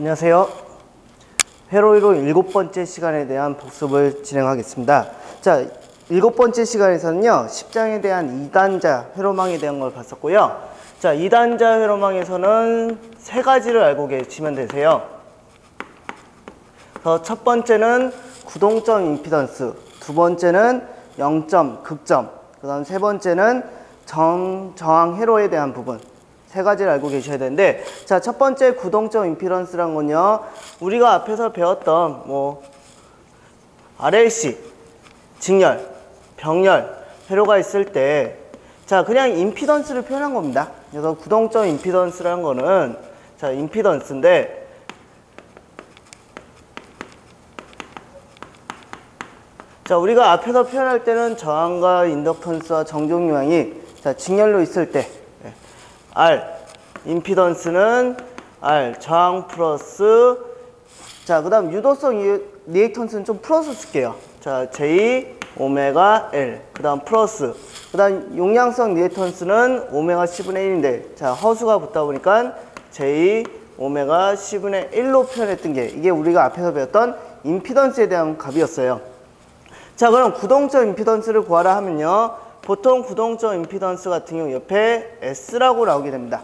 안녕하세요. 회로이로 7번째 시간에 대한 복습을 진행하겠습니다. 자, 7번째 시간에서는요, 10장에 대한 2단자 회로망에 대한 걸 봤었고요. 자, 2단자 회로망에서는 세 가지를 알고 계시면 되세요. 첫 번째는 구동점 임피던스, 두 번째는 0점, 극점, 그 다음 세 번째는 저항 회로에 대한 부분, 세 가지를 알고 계셔야 되는데, 자, 첫 번째 구동점 임피던스란 건요, 우리가 앞에서 배웠던 RLC, 직렬, 병렬, 회로가 있을 때, 자, 그냥 임피던스를 표현한 겁니다. 그래서 구동점 임피던스라는 거는, 자, 임피던스인데, 자, 우리가 앞에서 표현할 때는 저항과 인덕턴스와 정종 요항이, 자, 직렬로 있을 때, R, 임피던스는 R, 저항 플러스, 자, 그 다음 유도성 리액턴스는 좀 풀어서 쓸게요. 자, J, 오메가 L, 그 다음 플러스, 그 다음 용량성 리액턴스는 오메가 C분의 1인데, 자, 허수가 붙다 보니까 J, 오메가 C분의 1로 표현했던 게, 이게 우리가 앞에서 배웠던 임피던스에 대한 값이었어요. 자, 그럼 구동점 임피던스를 구하라 하면요, 보통 구동점 임피던스 같은 경우 옆에 S라고 나오게 됩니다.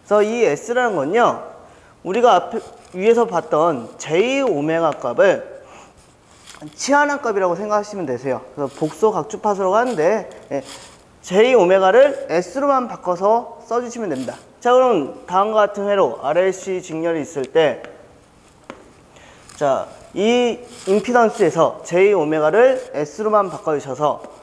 그래서 이 S라는 건요, 우리가 위에서 봤던 J 오메가 값을 치환한 값이라고 생각하시면 되세요. 그래서 복소 각주파수라고 하는데, J 오메가를 S로만 바꿔서 써주시면 됩니다. 자, 그럼 다음과 같은 회로 RLC 직렬이 있을 때, 자, 이 임피던스에서 J 오메가를 S로만 바꿔주셔서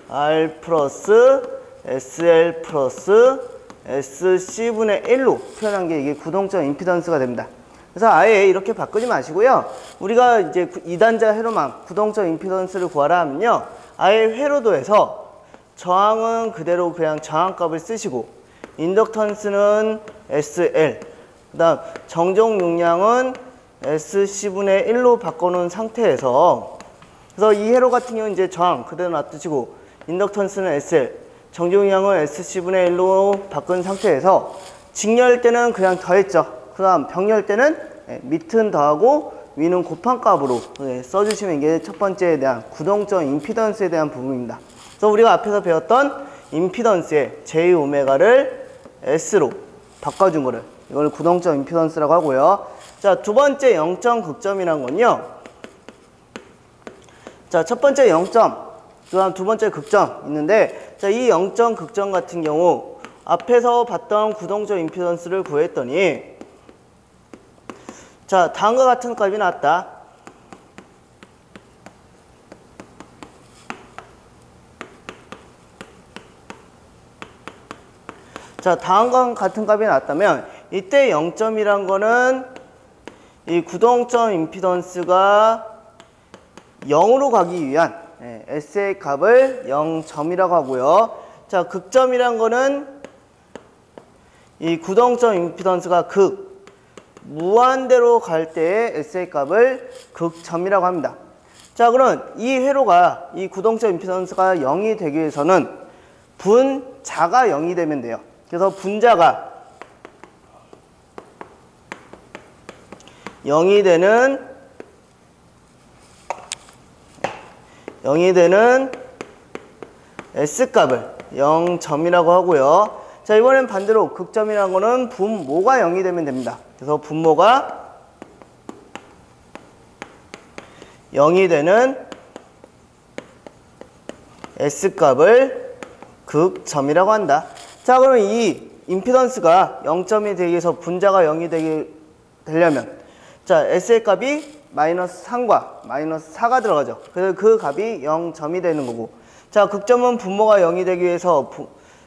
R 플러스 SL 플러스 SC분의 1로 표현한 게 이게 구동점 임피던스가 됩니다. 그래서 아예 이렇게 바꾸지 마시고요. 우리가 이제 2단자 회로망 구동점 임피던스를 구하라 하면요, 아예 회로도에서 저항은 그대로 그냥 저항값을 쓰시고, 인덕턴스는 SL, 그 다음 정종 용량은 SC분의 1로 바꿔놓은 상태에서, 그래서 이 회로 같은 경우는 이제 저항 그대로 놔두시고, 인덕턴스는 SL, 정종량은 SC분의 1로 바꾼 상태에서, 직렬 때는 그냥 더했죠. 그 다음 병렬 때는 밑은 더하고 위는 곱한 값으로 써주시면 이게 첫 번째에 대한 구동점 임피던스에 대한 부분입니다. 그래서 우리가 앞에서 배웠던 임피던스의 J 오메가를 S로 바꿔준 거를, 이걸 구동점 임피던스라고 하고요. 자, 두 번째 0점 극점이란 건요, 자, 첫 번째 0점, 그 다음 두 번째 극점 있는데, 자, 이 0점 극점 같은 경우 앞에서 봤던 구동점 임피던스를 구했더니, 자, 다음과 같은 값이 나왔다. 자, 다음과 같은 값이 나왔다면, 이때 0점이란 거는 이 구동점 임피던스가 0으로 가기 위한 S의 값을 0점이라고 하고요. 자, 극점이란 거는 이 구동점 임피던스가 무한대로 갈 때의 S의 값을 극점이라고 합니다. 자, 그럼 이 회로가, 이 구동점 임피던스가 0이 되기 위해서는 분자가 0이 되면 돼요. 그래서 분자가 0이 되는 S값을 0점이라고 하고요. 자, 이번엔 반대로 극점이라는 거는 분모가 0이 되면 됩니다. 그래서 분모가 0이 되는 S값을 극점이라고 한다. 자, 그러면 이 임피던스가 0점이 되기 위해서 분자가 0이 되려면, 자, S의 값이 마이너스 3과 마이너스 4가 들어가죠. 그래서 그 값이 0점이 되는 거고, 자, 극점은 분모가 0이 되기 위해서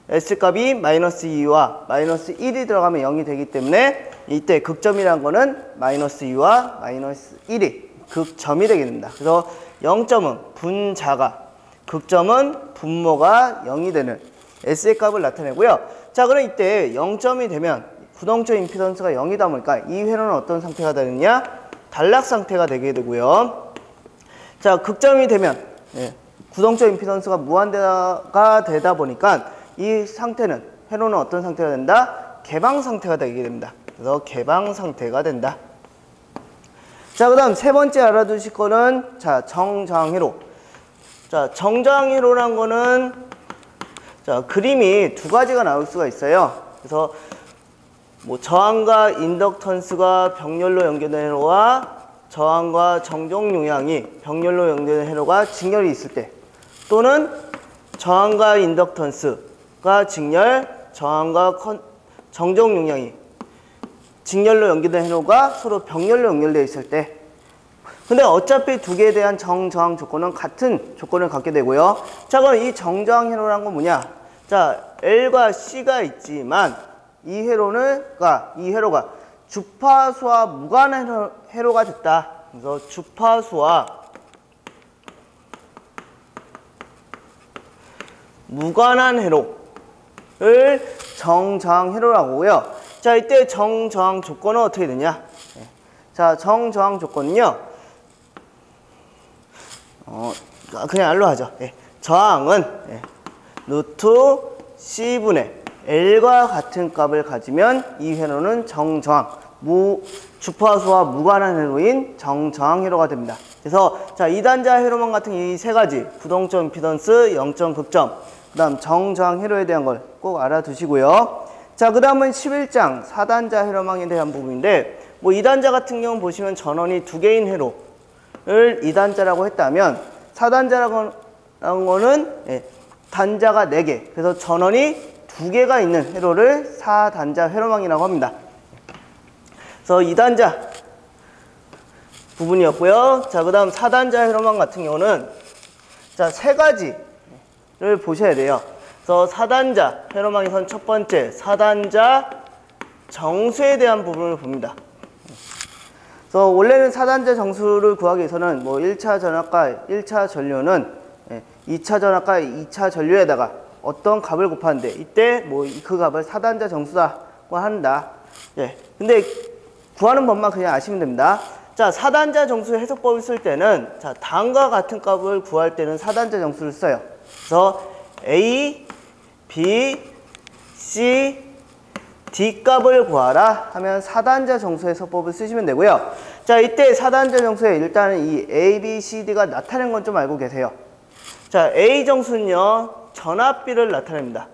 S값이 마이너스 2와 마이너스 1이 들어가면 0이 되기 때문에, 이때 극점이라는 거는 마이너스 2와 마이너스 1이 극점이 되게 됩니다. 그래서 0점은 분자가, 극점은 분모가 0이 되는 S의 값을 나타내고요. 자, 그럼 이때 0점이 되면 구동점 임피던스가 0이다 보니까 이 회로는 어떤 상태가 되느냐? 단락 상태가 되게 되고요. 자, 극점이 되면 구동점 임피던스가 무한대가 되다 보니까 이 상태는, 회로는 어떤 상태가 된다? 개방 상태가 되게 됩니다. 그래서 개방 상태가 된다. 자, 그 다음 세 번째 알아두실 거는, 자, 정저항회로. 자, 정저항회로란 거는, 자, 그림이 두 가지가 나올 수가 있어요. 그래서, 뭐, 저항과 인덕턴스가 병렬로 연결된 회로와 저항과 정정 용량이 병렬로 연결된 회로가 직렬이 있을 때, 또는 저항과 인덕턴스가 직렬, 저항과 정정 용량이 직렬로 연결된 회로가 서로 병렬로 연결되어 있을 때, 근데 어차피 두 개에 대한 정저항 조건은 같은 조건을 갖게 되고요. 자, 그럼 이 정저항 회로란 건 뭐냐? 자, L과 C가 있지만 이 회로가 주파수와 무관한 회로가 됐다. 그래서 주파수와 무관한 회로를 정저항 회로라고 하고요. 자, 이때 정저항 조건은 어떻게 되냐? 자, 정저항 조건은요. 그냥 R로 하죠. 저항은 루트 C분의 L과 같은 값을 가지면 이 회로는 정저항, 주파수와 무관한 회로인 정저항 회로가 됩니다. 그래서 자, 2단자 회로망 같은 이 세 가지, 부동점 임피던스, 0점 극점, 그 다음 정저항 회로에 대한 걸 꼭 알아두시고요. 자, 그 다음은 11장 4단자 회로망에 대한 부분인데, 뭐 2단자 같은 경우는 보시면 전원이 두 개인 회로를 2단자라고 했다면, 4단자라고 하는 거는 단자가 4개, 그래서 전원이 2개가 있는 회로를 4단자 회로망이라고 합니다. 그래서 2단자 부분이었고요. 자, 그 다음 4단자 회로망 같은 경우는 자, 세 가지를 보셔야 돼요. 그래서 4단자 회로망에선 첫 번째 4단자 정수에 대한 부분을 봅니다. 그래서 원래는 4단자 정수를 구하기 위해서는 뭐 1차 전압과 1차 전류는 2차 전압과 2차 전류에다가 어떤 값을 곱하는데, 이때 뭐 그 값을 4단자 정수라고 한다. 근데 구하는 법만 그냥 아시면 됩니다. 자, 4단자 정수 해석법을 쓸 때는, 자, 다음과 같은 값을 구할 때는 4단자 정수를 써요. 그래서 A, B, C, D 값을 구하라 하면 4단자 정수 해석법을 쓰시면 되고요. 자, 이때 4단자 정수에 일단은 이 A, B, C, D가 나타내는 건 좀 알고 계세요. 자, A 정수는요, 전압비를 나타냅니다.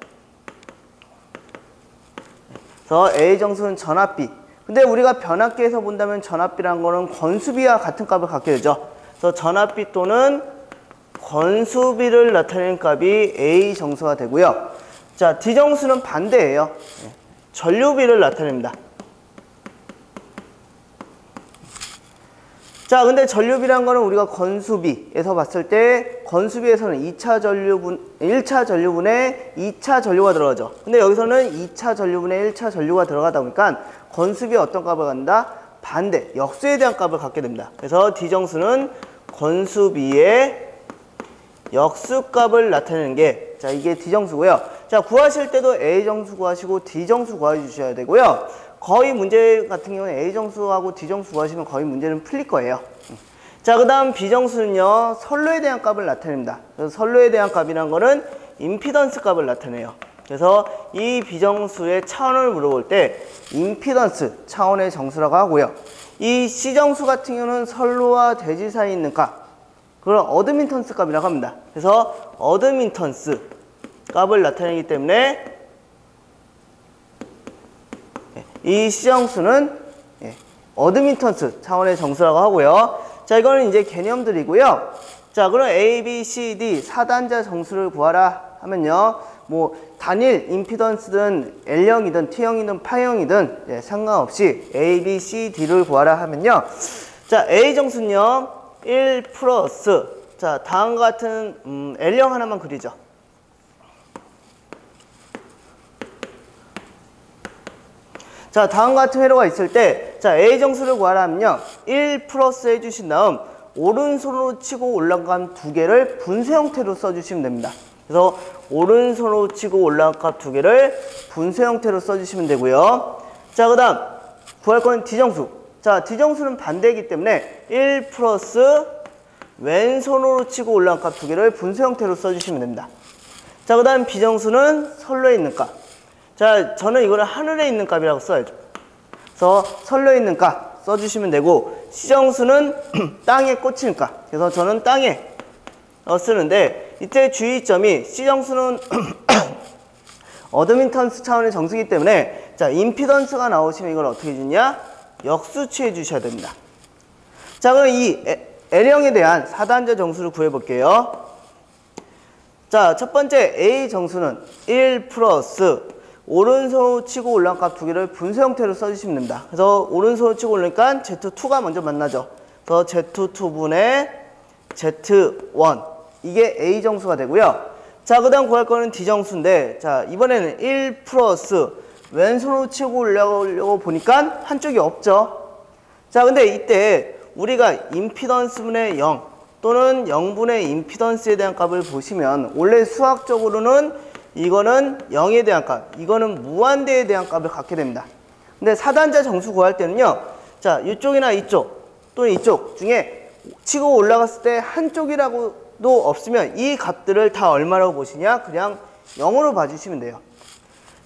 그래서 A 정수는 전압비. 근데 우리가 변압기에서 본다면 전압비라는 거는 건수비와 같은 값을 갖게 되죠. 그래서 전압비 또는 건수비를 나타내는 값이 A 정수가 되고요. 자, D 정수는 반대예요. 전류비를 나타냅니다. 자, 근데 전류비라는 거는 우리가 건수비에서 봤을 때, 건수비에서는 1차 전류분에 2차 전류가 들어가죠. 근데 여기서는 2차 전류분에 1차 전류가 들어가다 보니까 건수비에 어떤 값을 갖는다? 반대, 역수에 대한 값을 갖게 됩니다. 그래서 D정수는 건수비의 역수값을 나타내는 게, 자, 이게 D정수고요. 자, 구하실 때도 A정수 구하시고 D정수 구해주셔야 되고요. 거의 문제 같은 경우는 A정수하고 D정수 구하시면 거의 문제는 풀릴 거예요. 자, 그 다음 B정수는요, 선로에 대한 값을 나타냅니다. 그래서 선로에 대한 값이란 거는 임피던스 값을 나타내요. 그래서 이 B정수의 차원을 물어볼 때 임피던스 차원의 정수라고 하고요. 이 C정수 같은 경우는 선로와 대지 사이에 있는 값, 그걸 어드민턴스 값이라고 합니다. 그래서 어드민턴스 값을 나타내기 때문에 이 C정수는 어드민턴스 차원의 정수라고 하고요. 자, 이거는 이제 개념들이고요. 자, 그럼 A, B, C, D 4단자 정수를 구하라 하면요, 뭐 단일 임피던스든 L형이든 T형이든 파형이든 상관없이 A, B, C, D를 구하라 하면요, 자, A 정수는요 1 플러스, 자, 다음과 같은 L형 하나만 그리죠. 자, 다음과 같은 회로가 있을 때, 자, A 정수를 구하라 하면요, 1 플러스 해주신 다음 오른손으로 치고 올라간 두 개를 분수 형태로 써주시면 됩니다. 그래서 오른손으로 치고 올라간 값 두 개를 분수 형태로 써주시면 되고요. 자, 그 다음 구할 거는 D정수. 자, D정수는 반대이기 때문에 1 플러스 왼손으로 치고 올라간 값 두 개를 분수 형태로 써주시면 됩니다. 자, 그 다음 B정수는 선로에 있는 값. 자, 저는 이거를 하늘에 있는 값이라고 써야죠. 그래서 선로에 있는 값 써주시면 되고, 시정수는 땅에 꽂히니까. 그래서 저는 땅에 쓰는데 이때 주의점이 시정수는 어드민턴스 차원의 정수이기 때문에 자 임피던스가 나오시면 이걸 어떻게 주냐? 역수치해 주셔야 됩니다. 자 그럼 이 L형에 대한 4단자 정수를 구해볼게요. 자 첫 번째 A 정수는 1 플러스 오른손으로 치고 올라간 값 두 개를 분수 형태로 써주시면 됩니다. 그래서 오른손으로 치고 올라니까 Z2가 먼저 만나죠. 그래서 Z2분의 Z1 이게 A 정수가 되고요. 자, 그 다음 구할 거는 D 정수인데, 자, 이번에는 1 플러스 왼손으로 치고 올라가려고 보니까 한쪽이 없죠. 자, 근데 이때 우리가 임피던스분의 0 또는 0분의 임피던스에 대한 값을 보시면 원래 수학적으로는 이거는 0에 대한 값, 이거는 무한대에 대한 값을 갖게 됩니다. 근데 4단자 정수 구할 때는요, 자, 이쪽이나 이쪽 또는 이쪽 중에 치고 올라갔을 때 한쪽이라고 도 없으면 이 값들을 다 얼마라고 보시냐? 그냥 0으로 봐주시면 돼요.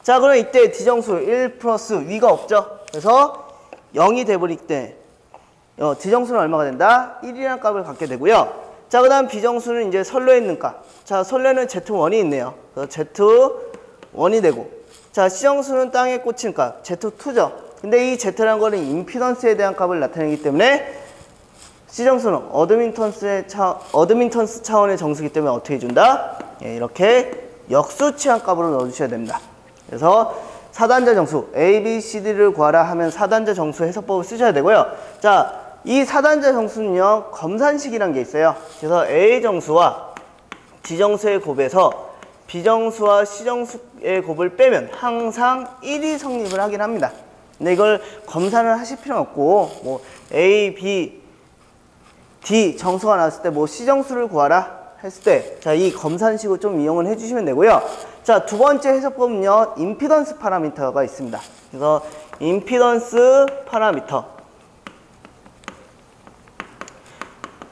자, 그럼 이때 D정수 1 플러스 위가 없죠? 그래서 0이 돼버릴 때 D정수는 얼마가 된다? 1이라는 값을 갖게 되고요. 자, 그 다음 B정수는 이제 선로에 있는 값. 자, 선로에는 Z1이 있네요. 그래서 Z1이 되고, 자, C정수는 땅에 꽂힌 값 Z2죠. 근데 이 Z라는 거는 임피던스에 대한 값을 나타내기 때문에 C정수는 어드민턴스 차원의 정수이기 때문에 어떻게 해준다? 예, 이렇게 역수치한 값으로 넣어주셔야 됩니다. 그래서 4단자 정수 A, B, C, D를 구하라 하면 4단자 정수 해석법을 쓰셔야 되고요. 자, 이 4단자 정수는요, 검산식이라는 게 있어요. 그래서 A 정수와 D 정수의 곱에서 B 정수와 C 정수의 곱을 빼면 항상 1이 성립을 하긴 합니다. 근데 이걸 검산을 하실 필요는 없고, 뭐 A, B, D 정수가 나왔을 때 뭐 C 정수를 구하라 했을 때, 자, 이 검산식으로 좀 이용을 해주시면 되고요. 자, 두 번째 해석법은요, 임피던스 파라미터가 있습니다. 그래서 임피던스 파라미터.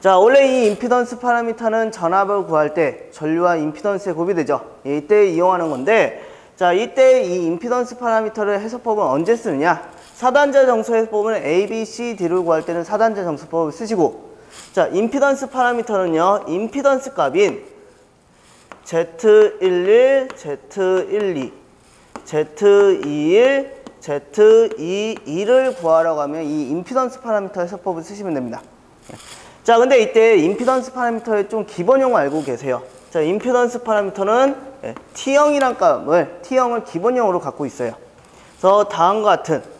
자, 원래 이 임피던스 파라미터는 전압을 구할 때 전류와 임피던스의 곱이 되죠. 이때 이용하는 건데, 자, 이때 이 임피던스 파라미터를 해석법은 언제 쓰느냐? 4단자 정수 해석법은 A, B, C, D를 구할 때는 4단자 정수법을 쓰시고, 자, 임피던스 파라미터는요, 임피던스 값인 Z11, Z12, Z21, Z22를 구하라고 하면 이 임피던스 파라미터 해석법을 쓰시면 됩니다. 자, 근데 이때 임피던스 파라미터의 좀 기본용어 알고 계세요. 자, 임피던스 파라미터는 T형이란 값을, T형을 기본형으로 갖고 있어요. 그래서 다음과 같은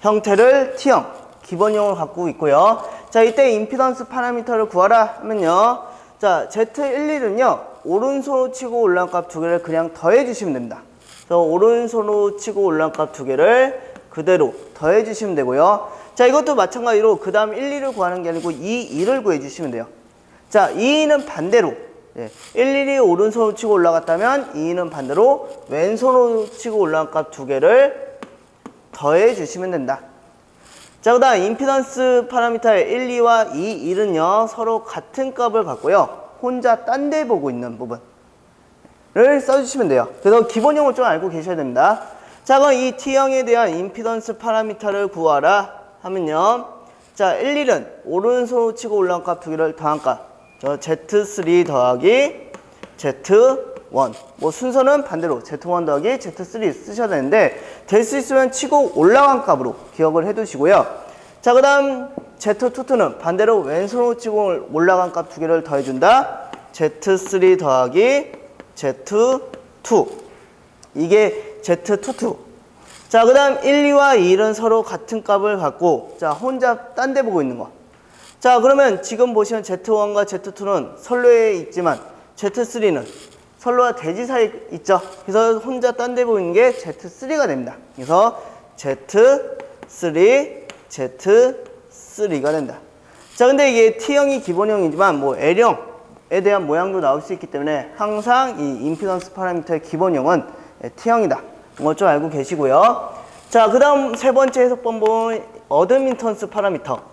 형태를 T형, 기본형으로 갖고 있고요. 자, 이때 임피던스 파라미터를 구하라 하면요. 자, Z11은요, 오른손으로 치고 올라간 값 두 개를 그냥 더해 주시면 됩니다. 그래서 오른손으로 치고 올라간 값 두 개를 그대로 더해 주시면 되고요. 자, 이것도 마찬가지로 그 다음 1, 2를 구하는 게 아니고 2, 2를 구해 주시면 돼요. 자, 2, 2는 반대로 1, 1이 오른손으로 치고 올라갔다면 2, 2는 반대로 왼손으로 치고 올라간 값 두 개를 더해 주시면 된다. 자, 그 다음 임피던스 파라미터의 1, 2와 2, 1은요 서로 같은 값을 갖고요, 혼자 딴 데 보고 있는 부분을 써주시면 돼요. 그래서 기본형을 좀 알고 계셔야 됩니다. 자, 그럼 이 T형에 대한 임피던스 파라미터를 구하라 하면요, 자, 1, 1은 오른손으로 치고 올라간 값 두 개를 더한 값, Z3 더하기 Z1, 뭐 순서는 반대로 Z1 더하기 Z3 쓰셔야 되는데, 될 수 있으면 치고 올라간 값으로 기억을 해 두시고요. 자, 그 다음 Z22는 반대로 왼손으로 치고 올라간 값 두 개를 더해준다. Z3 더하기 Z2, 이게 Z22. 자, 그 다음 1, 2와 2는 서로 같은 값을 갖고, 자, 혼자 딴 데 보고 있는 거. 자, 그러면 지금 보시면 Z1과 Z2는 선로에 있지만 Z3는 선로와 대지 사이에 있죠. 그래서 혼자 딴 데 보이는 게 Z3가 됩니다. 그래서 Z3, Z3가 된다. 자, 근데 이게 T형이 기본형이지만 뭐 L형에 대한 모양도 나올 수 있기 때문에 항상 이 임피던스 파라미터의 기본형은 T형이다. 이거 좀 알고 계시고요. 자, 그 다음 세 번째 해석 방법은 어드민턴스 파라미터.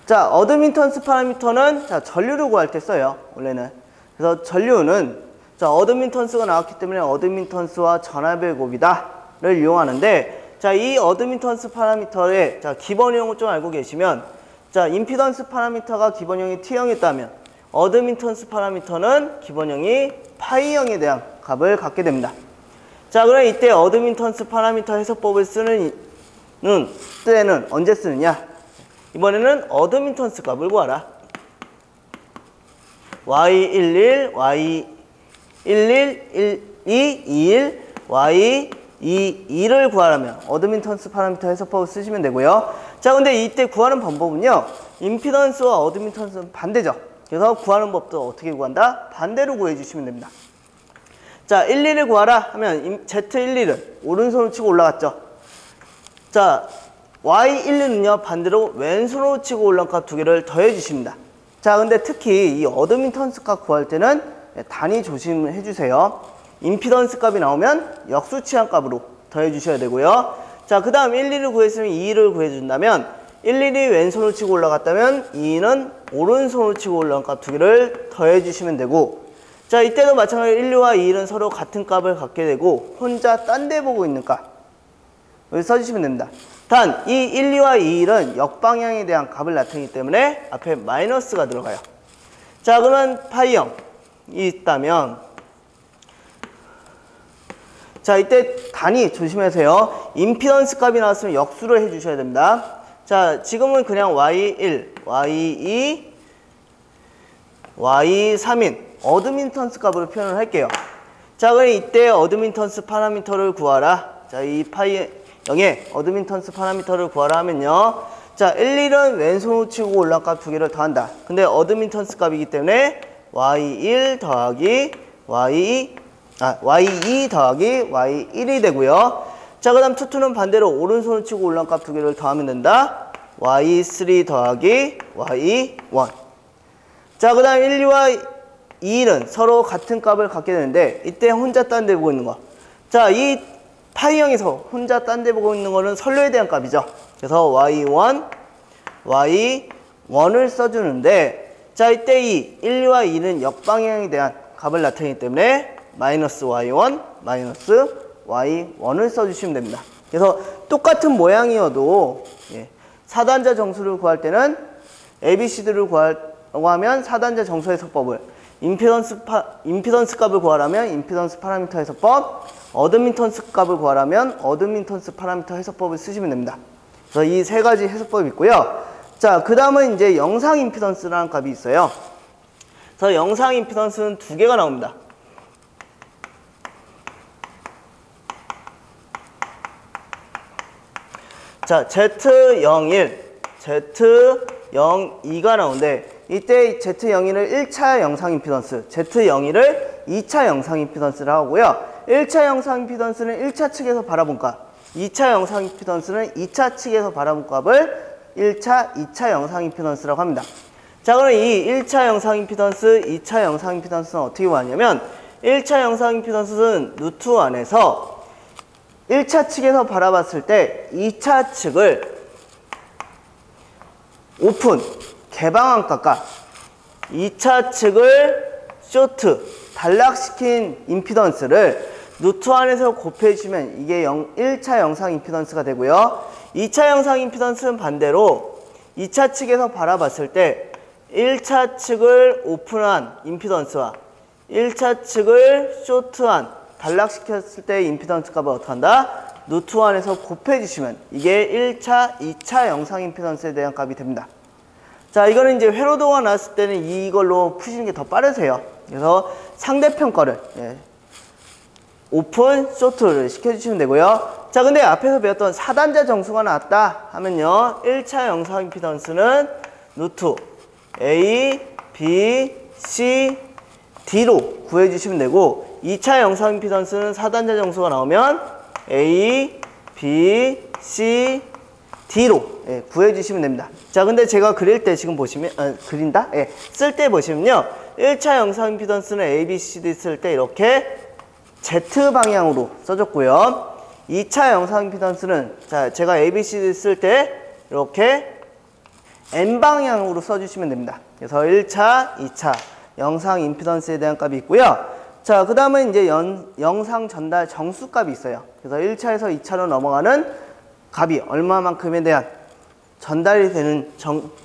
자, 자, 어드민턴스 파라미터는 자, 전류를 구할 때 써요. 원래는. 그래서 전류는 자, 어드민턴스가 나왔기 때문에 어드민턴스와 전압의 곱이다를 이용하는데 자, 이 어드민턴스 파라미터의 자, 기본형을 좀 알고 계시면 자, 임피던스 파라미터가 기본형이 T형이었다면 어드민턴스 파라미터는 기본형이 파이형에 대한 값을 갖게 됩니다. 자, 그럼 이때 어드민턴스 파라미터 해석법을 쓰는 때는 언제 쓰느냐? 이번에는 어드민턴스 값을 구하라. y11, y11, 12, 21, y22를 구하려면 어드민턴스 파라미터 해석법을 쓰시면 되고요. 자, 근데 이때 구하는 방법은요. 임피던스와 어드민턴스는 반대죠. 그래서 구하는 법도 어떻게 구한다? 반대로 구해주시면 됩니다. 자, 12를 구하라 하면 Z11은 오른손을 치고 올라갔죠. 자, Y11은요 반대로 왼손으로 치고 올라간 값 두 개를 더해 주십니다. 자, 근데 특히 이 어드민턴스 값 구할 때는 단위 조심해 주세요. 임피던스 값이 나오면 역수치한 값으로 더해 주셔야 되고요. 자, 그 다음 12를 구했으면 2를 구해 준다면 11이 왼손으로 치고 올라갔다면 2는 오른손으로 치고 올라간 값 두 개를 더해 주시면 되고, 자, 이때도 마찬가지로 1과 2는 서로 같은 값을 갖게 되고 혼자 딴 데 보고 있는 값 여기 써주시면 됩니다. 단, 이 1, 2와 2, 1은 역방향에 대한 값을 나타내기 때문에 앞에 마이너스가 들어가요. 자, 그러면 파이형이 있다면 자, 이때 단위 조심하세요. 임피던스 값이 나왔으면 역수를 해주셔야 됩니다. 자, 지금은 그냥 y1, y2, y3인 어드민턴스 값으로 표현을 할게요. 자, 그럼 이때 어드민턴스 파라미터를 구하라. 자, 이 파이형의 어드민턴스 파라미터를 구하라 하면요. 자, 1, 1은 왼손으로 치고 올라간 값 두 개를 더한다. 근데 어드민턴스 값이기 때문에 y1 더하기 y2 더하기 y1이 되고요. 자, 그 다음 투투는 반대로 오른손으로 치고 올라간 값 두 개를 더하면 된다. y3 더하기 y1. 자, 그 다음 1, 2와 2는 서로 같은 값을 갖게 되는데 이때 혼자 딴 데 보고 있는 거. 자, 이 파이형에서 혼자 딴 데 보고 있는 거는 선료에 대한 값이죠. 그래서 y1, y1을 써주는데 자, 이때 이 1, 2와 2는 역방향에 대한 값을 나타내기 때문에 마이너스 y1, 마이너스 y1을 써주시면 됩니다. 그래서 똑같은 모양이어도 사단자 정수를 구할 때는 ABCD를 구하려고 하면 사단자 정수 해석법을, 임피던스 값을 구하려면 임피던스 파라미터 해석법, 어드민턴스 값을 구하려면 어드민턴스 파라미터 해석법을 쓰시면 됩니다. 그래서 이 세 가지 해석법이 있고요. 자, 그 다음은 이제 영상 임피던스라는 값이 있어요. 그래서 영상 임피던스는 두 개가 나옵니다. 자, Z01, Z02가 나오는데 이때 Z01을 1차 영상 임피던스, Z01을 2차 영상 임피던스를 하고요. 1차 영상 임피던스는 1차 측에서 바라본 값, 2차 영상 임피던스는 2차 측에서 바라본 값을 1차, 2차 영상 임피던스라고 합니다. 자, 그럼 이 1차 영상 임피던스, 2차 영상 임피던스는 어떻게 구하냐면 1차 영상 임피던스는 루트 안에서 1차 측에서 바라봤을 때 2차 측을 오픈, 개방한 값과 2차 측을 쇼트, 단락시킨 임피던스를 루트 안에서 곱해주시면 이게 1차 영상 임피던스가 되고요. 2차 영상 임피던스는 반대로 2차 측에서 바라봤을 때 1차 측을 오픈한 임피던스와 1차 측을 쇼트한, 단락시켰을 때 임피던스 값을 어떻게 한다? 루트 안에서 곱해주시면 이게 1차, 2차 영상 임피던스에 대한 값이 됩니다. 자, 이거는 이제 회로도가 나왔을 때는 이걸로 푸시는 게 더 빠르세요. 그래서 상대편 거를 오픈, 쇼트를 시켜주시면 되고요. 자, 근데 앞에서 배웠던 4단자 정수가 나왔다 하면요. 1차 영상 임피던스는 루트 A, B, C, D로 구해주시면 되고 2차 영상 임피던스는 4단자 정수가 나오면 A, B, C, D로 구해주시면 됩니다. 자, 근데 제가 그릴 때 지금 보시면, 그린다? 쓸 때 보시면요. 1차 영상 임피던스는 A, B, C, D 쓸 때 이렇게 Z 방향으로 써줬고요. 2차 영상 임피던스는, 자, 제가 A, B, C, D 쓸 때 이렇게 N방향으로 써주시면 됩니다. 그래서 1차, 2차 영상 임피던스에 대한 값이 있고요. 자, 그 다음은 이제 영상 전달 정수 값이 있어요. 그래서 1차에서 2차로 넘어가는 값이 얼마만큼에 대한 전달이 되는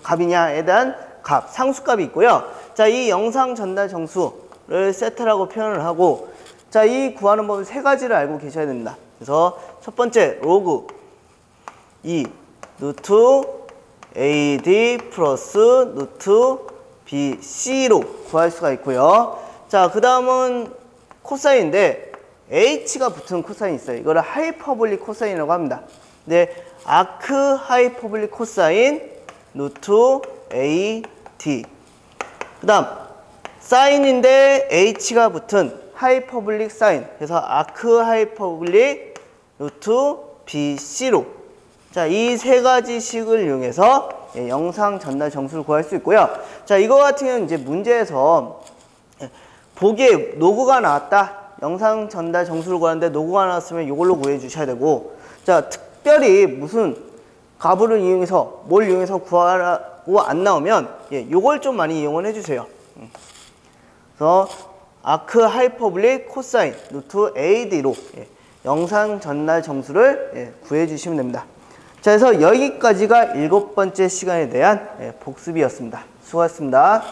값이냐에 대한 값, 상수값이 있고요. 자, 이 영상 전달 정수를 세트라고 표현을 하고, 자, 이 구하는 법은 세 가지를 알고 계셔야 됩니다. 그래서 첫 번째, 로그 2 루트 AD 플러스 루트 BC로 구할 수가 있고요. 자, 그 다음은 코사인인데 H가 붙은 코사인이 있어요. 이거를 하이퍼볼릭 코사인이라고 합니다. 네, 아크 하이퍼볼릭 코사인 루트 AD. 그 다음 사인인데 H가 붙은 하이퍼볼릭 사인. 그래서 아크 하이퍼볼릭 루트 BC로. 자, 이 세 가지 식을 이용해서 영상 전달 정수를 구할 수 있고요. 자, 이거 같은 경우는 이제 문제에서 보기에 로그가 나왔다. 영상 전달 정수를 구하는데 로그가 나왔으면 이걸로 구해 주셔야 되고, 자, 특별히 무슨 가부를 이용해서 뭘 이용해서 구하라고 안 나오면 요걸 좀 많이 이용을 해주세요. 그래서 아크 하이퍼볼릭 코사인 루트 AD로 영상 전달 정수를 구해 주시면 됩니다. 자, 그래서 여기까지가 7번째 시간에 대한 복습이었습니다. 수고하셨습니다.